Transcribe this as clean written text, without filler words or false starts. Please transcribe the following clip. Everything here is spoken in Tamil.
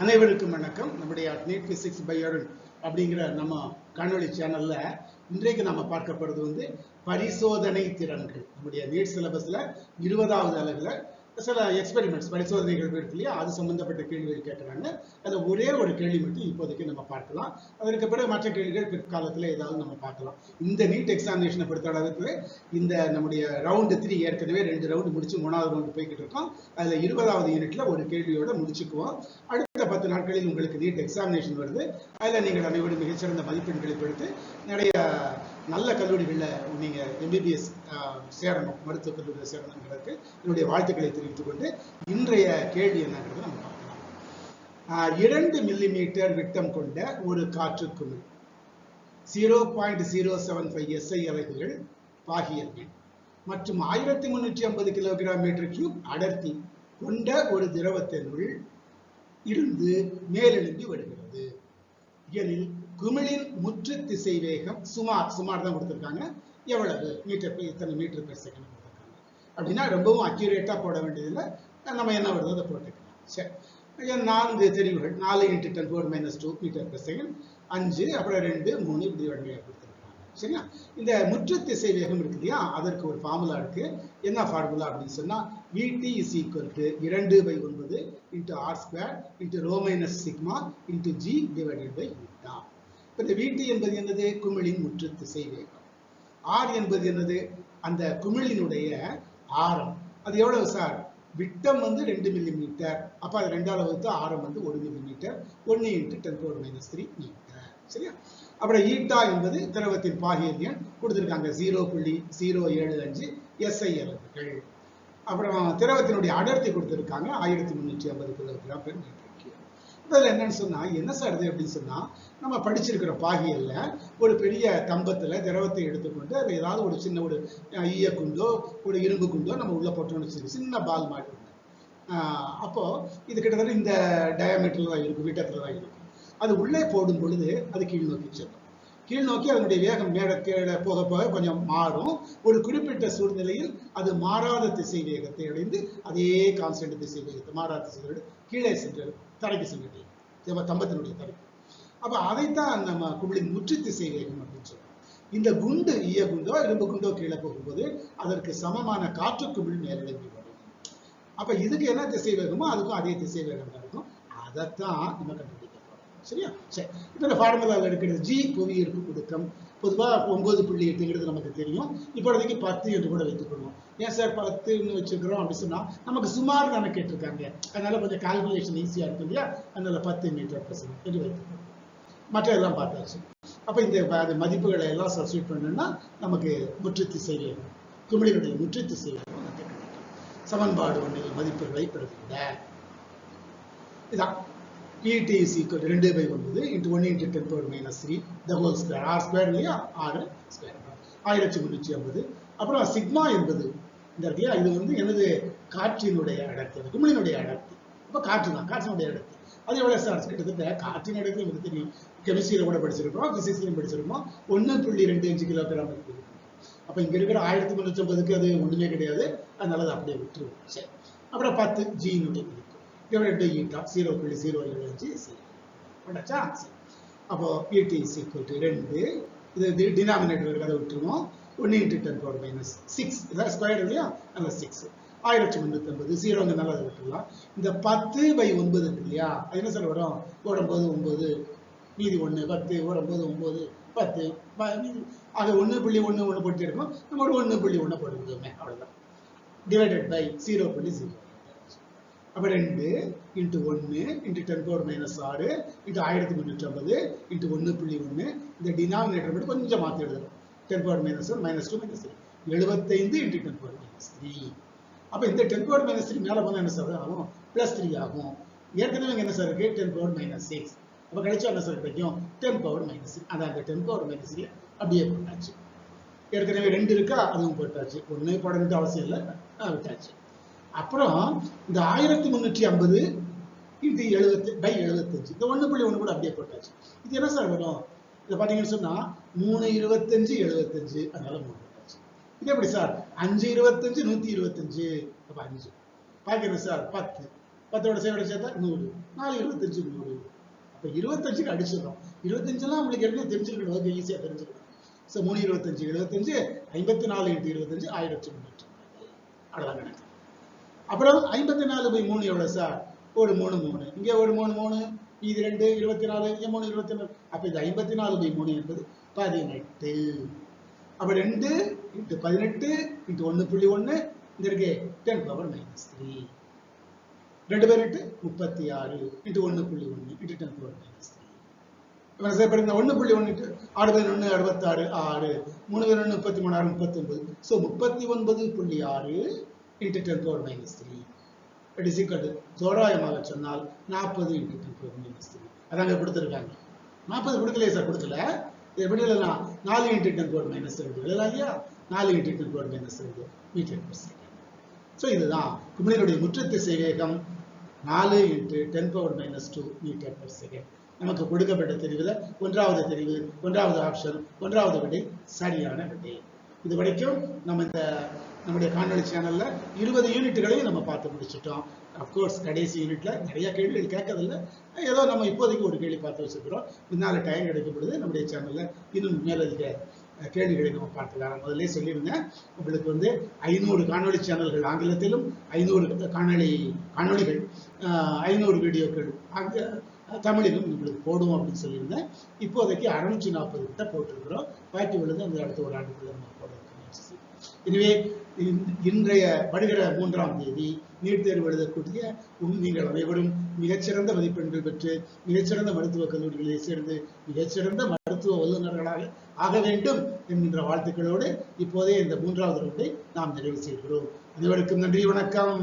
அனைவருக்கும் வணக்கம். நம்முடைய நீட் பிசிக்ஸ் பை அருண் அப்படிங்கிற நம்ம காணொளி சேனல்ல இன்றைக்கு நம்ம பார்க்க போறது பரிசோதனை திறன்கள். நம்முடைய நீட் சிலபஸ்ல 20வது அலகுல சில எக்ஸ்பெரிமெண்ட்ஸ் பரிசோதனைகள் இருக்கு இல்லையா, அது சம்பந்தப்பட்ட கேள்விகள் கேட்கறாங்க. அதுல ஒரே ஒரு கேள்வி மட்டும் இப்போதைக்கு நம்ம பார்க்கலாம். அதற்கு பிறகு மற்ற கேள்விகள் பிற்காலத்துல ஏதாவது நம்ம பார்க்கலாம். இந்த நீட் எக்ஸாமினேஷனை பொறுத்த அளவுக்கு இந்த நம்முடைய ரவுண்டு 3 ஏற்கனவே 2 ரவுண்டு முடிச்சு 3வது ரவுண்டு போய்கிட்டு இருக்கோம். அதுல 20வது யூனிட்ல ஒரு கேள்வியோட முடிச்சுக்குவோம். அடுத்த 10 நாட்களில் உங்களுக்கு நீட் எக்ஸாமினேஷன் வருது. அதுல நீங்கள் அனைவரும் மிகச்சிறந்த மதிப்பெண்களை கொடுத்து நிறைய நல்ல கல்லூரிகளில் நீங்க MBBS சேரணும், மருத்துவக் கல்லூரியில் சேரணுங்கிறதுக்கு என்னுடைய வாழ்த்துக்களை தெரிவித்துக் கொண்டு இன்றைய கேள்வி என்னங்கிறத நம்ம பார்க்கலாம். 2 மில்லிமீட்டர் விட்டம் கொண்ட ஒரு காற்று குமிழ் 0.075 SI அலகுகள் பாகியல் எண் மற்றும் 1350 கிலோகிராம் மீட்டர் கியூப் அடர்த்தி கொண்ட ஒரு திரவத்தினுள் இருந்து மேலெழும்பி வருகிறது எனில் குமிழின் முற்று திசை வேகம் சுமார் தான் கொடுத்திருக்காங்க. எவ்வளவு மீட்டர் இத்தனை மீட்டர் பெர் செகண்ட் கொடுத்திருக்காங்க அப்படின்னா ரொம்பவும் அக்யூரேட்டா போட வேண்டியதில்லை. நம்ம என்ன வருதோ அதை போட்டுக்கலாம். சரி, 4 தெரிவுகள் 4 × 10⁻⁻2 மீட்டர் பெர் செகண்ட், 5 அப்புறம் 2 3 இப்படி வழியாக கொடுத்திருக்காங்க. சரியா, இந்த முற்று திசை வேகம் இருக்கு இல்லையா, அதற்கு ஒரு ஃபார்முலா இருக்கு. என்ன ஃபார்முலா அப்படின்னு சொன்னா Vt is equal to 2/9 into r square into rho minus sigma into g divided by eta. இந்த Vt என்பது என்னது? குமிழின் முற்று திசை வேகம். R என்பது என்னது? அந்த குமிழினுடைய ஆரம். அது எவ்வளவு சார்? விட்டம் 2 மில்லிமீட்டர். அப்ப அது 2ஆல் வகுத்து ஆரம் 1 மில்லிமீட்டர். 1 × 10⁻³ மீட்டர். சரியா, அப்புறம் ஈட்டா என்பது திரவத்தின் பாகியல் எண் கொடுத்திருக்காங்க 0.075 SI அலகுகள். அப்புறம் திரவத்தினுடைய அடர்த்தி கொடுத்திருக்காங்க 1350 கிலோகிராம் பெர் மீட்டர் கியூப். இதுல என்னன்னு சொன்னா என்ன சார் இது அப்படின்னு சொன்னா, நம்ம படிச்சிருக்கிற பாகியல்ல ஒரு பெரிய தம்பத்துல திரவத்தை எடுத்துக்கொண்டு அது ஏதாவது ஒரு சின்ன ஒரு ஈய குண்டோ ஒரு இரும்பு குண்டோ நம்ம உள்ள போட்டோம்னு சொல்லி சின்ன பால் மாதிரி. அப்போ இது கிட்டத்தட்ட இந்த டயாமீட்டர்ல தான் இருக்கும், விட்டத்துல தான் இருக்கும். அது உள்ளே போடும் பொழுது அது கீழ் நோக்கி செல்லும். கீழ் நோக்கி அதனுடைய வேகம் கீழே போக போக கொஞ்சம் மாறும். ஒரு குறிப்பிட்ட சூழ்நிலையில் அது மாறாத திசை வேகத்தை அடைந்து அதே கான்ஸ்டன்ட் திசை வேகத்தை மாறாத திசை கீழே சென்று தரைக்கு சென்று தம்பத்தினுடைய தரைக்கு. அப்ப அதைத்தான் நம்ம குமிழின் முற்று திசை வேகம் அப்படின்னு சொல்றோம். இந்த குண்டு ஈய குண்டோ இரும்பு குண்டோ கீழே போகும்போது அதற்கு சமமான காற்று குமிழ் மேலெழும்பி வரும். அப்ப இதுக்கு என்ன திசை வேகமோ அதுக்கும் அதே திசை வேகம் தான் இருக்கும். அதைத்தான் நம்ம கண்டுபிடிக்க. சரியா, சரி. இந்த ஃபார்முலாவில் எடுக்கிறது G புவியீர்ப்பு முடுக்கம். பொதுவாக 9.8 நமக்கு தெரியும். இப்போதைக்கு 10 என்று கூட வைத்துக்கொள்வோம். ஏன் சார் 10ன்னு வச்சுக்கிறோம் அப்படின்னு சொன்னா நமக்கு சுமார் தானே கேட்டிருக்காங்க, அதனால கொஞ்சம் கால்குலேஷன் ஈஸியா இருக்கும் இல்லையா, அதனால 10 மீட்டர் பெர் செகண்ட் என்று வைத்துக்கொள்வோம். மற்ற எல்லாம் பார்த்தாச்சு. அப்ப இந்த மதிப்புகளை எல்லாம் சப்ஸ்டியூட் பண்ணணும்னா நமக்கு முற்று திசை வேகம், குமிழினுடைய முற்று திசை வேகம் நமக்கு கிடைக்கும். சமன்பாடு 1 மதிப்புகளை பெறுகின்ற இதான் Vt is equal to 2/9 into 1 × 10⁻³ the whole square. R square இல்லையா, R square 1350. அப்புறம் சிக்மா என்பது இந்த இடத்துல இது என்னது? காற்றினுடைய அடர்த்தி, குமிழினுடைய அடர்த்தி. அப்ப காற்று தான், காற்றினுடைய அடர்த்தி. அது எவ்வளவு சார்? கிட்டத்தட்ட காற்றின் அடர்த்தி நமக்கு தெரியும், கெமிஸ்ட்ரியில கூட படிச்சிருக்கோம், பிசிக்ஸ்லயும் படிச்சிருக்கோம். 1.25 கிலோகிராம் இருக்கு. அப்ப இங்க இருக்கிற 1350க்கு அது ஒண்ணுமே கிடையாது, அதனால அதை அப்படியே விட்டுருவோம். சரி, அப்புறம் 10 G-னுடைய divided by eta 0.075 பண்ணாச்சா? அப்போ Vt is equal to 2, இது டினாமினேட்டர் இருக்கிறத விட்டுருவோம். 1 × 10⁻⁶ இதான் ஸ்கொயர் இல்லையா, அந்த 6 1350 0 நல்லா விட்டுருலாம். இந்த 10/9 இருக்கு இல்லையா, அது என்ன சார் வரும்? ஓடும்போது 9 மீதி 1 10 ஓடும்போது 9 10 மீதி அது 1.1 போட்டு இருக்கும். நம்ம ஒரு 1.1 போட்டுருக்கோமே, அவ்வளவுதான். Divided by 0.0. அப்ப 2 × 1 × 10⁻⁶ into 1350 into 1.1. இந்த டினாமினேட்டர் மட்டும் கொஞ்சம் மாத்தி எழுதணும். 10⁻⁻1 -2 -3 75 × 10⁻⁻3. அப்ப இந்த 10⁻⁻3 மேல போனா என்ன சார் ஆகும்? +3 ஆகும். ஏற்கனவே என்ன சார் இருக்கு? 10⁻⁻6. அப்ப கிடைச்சா என்ன சார் கிடைக்கும்? 10⁻⁻3. அதான் அந்த 10⁻⁻3 அப்படியே போட்டாச்சு. ஏற்கனவே 2 இருக்கா, அதுவும் போட்டாச்சு. 1 போட வேண்டிய அவசியம் இல்லை, விட்டாச்சு. அப்புறம் இந்த 1350 × 70/75 இந்த 1.1 கூட அப்படியே போட்டாச்சு. இது என்ன சார் வரும்? இதை பாத்தீங்கன்னு சொன்னா 325 75, அதனால 3 போட்டாச்சு. இது எப்படி சார்? 5 25 125, அப்ப 5 பாக்கிறேன் சார் 10 10ஓட சேவோட சேர்த்தா 100. 4 25 100. அப்ப 25க்கு அடிச்சிடறோம். 25 உங்களுக்கு ஏற்கனவே தெரிஞ்சிருக்கணும், ஈஸியா தெரிஞ்சிருக்கணும். ஸோ 3 25 75, 54 × 25 1300. அவ்வளவுதான் கணக்கு. அப்புறம் 54/3 எவ்வளவு சார்? ஒரு 3 3, இங்க ஒரு 3 3, இது 2 24, இங்க 3 24. அப்ப இது 54/3 என்பது 18. அப்ப 2 × 18 × 1.1 இங்க இருக்கு 10⁻³ 2 by 8 36 × 1.1 × 10⁻³. 1.1 6 by 1 66 6 3 by 1 33 39. So 39.6 × 10⁻³ it is equal to, தோராயமாக சொன்னால் 40 × 10⁻³. அதாங்க கொடுத்துருக்காங்க. 40 கொடுக்கலையே சார், கொடுக்கல. எப்படி எழுதலாம்? 4 × 10⁻². எழுதலாம் இல்லையா? 4 × 10⁻² மீட்டர்/செகண்ட். ஸோ இதுதான் குமிழினுடைய முற்றத்திசை வேகம் 4 × 10⁻² மீட்டர்/செகண்ட். நமக்கு கொடுக்கப்பட்ட தெரிவுல 1வது தெரிவு, 1வது ஆப்ஷன், 1வது விடை சரியான விடை. இது வரைக்கும் நம்ம நம்முடைய காணொலி சேனல்ல 20 யூனிட்டுகளையும் நம்ம பார்த்து முடிச்சிட்டோம். அப்கோர்ஸ் கடைசி யூனிட்ல நிறைய கேள்விகள் கேட்கறதில்ல, ஏதோ நம்ம இப்போதைக்கு ஒரு கேள்வி பார்த்து வச்சிருக்கிறோம். முன்னால டைம் கிடைக்கும் பொழுது நம்முடைய சேனல்ல இன்னும் மேலதிக கேள்விகளை நம்ம பார்த்துக்கலாம். முதல்ல சொல்லியிருந்தேன், உங்களுக்கு 500 காணொலி சேனல்கள் ஆங்கிலத்திலும், 500 காணொலிகள் 500 வீடியோக்கள் தமிழிலும் உங்களுக்கு போடுவோம் அப்படின்னு சொல்லியிருந்தேன். இப்போதைக்கு 640 கிட்ட போட்டிருக்கிறோம். பாக்கி உள்ளது அந்த அடுத்த ஒரு ஆண்டுக்குள்ள நம்ம போட இருக்கோம். எனவே இன்றைய வருகிற 3ஆம் தேதி நீட் தேர்வு எழுதக்கூடிய நீங்கள் அனைவரும் மிகச்சிறந்த மதிப்பெண்கள் பெற்று மிகச்சிறந்த மருத்துவக் கல்லூரிகளில் சேர்ந்து மிகச்சிறந்த மருத்துவ வல்லுநர்களாக ஆக வேண்டும் என்கின்ற வாழ்த்துக்களோடு இப்போதே இந்த 3வது ரவுண்டை நாம் நிறைவு செய்கிறோம். அனைவருக்கும் நன்றி, வணக்கம்.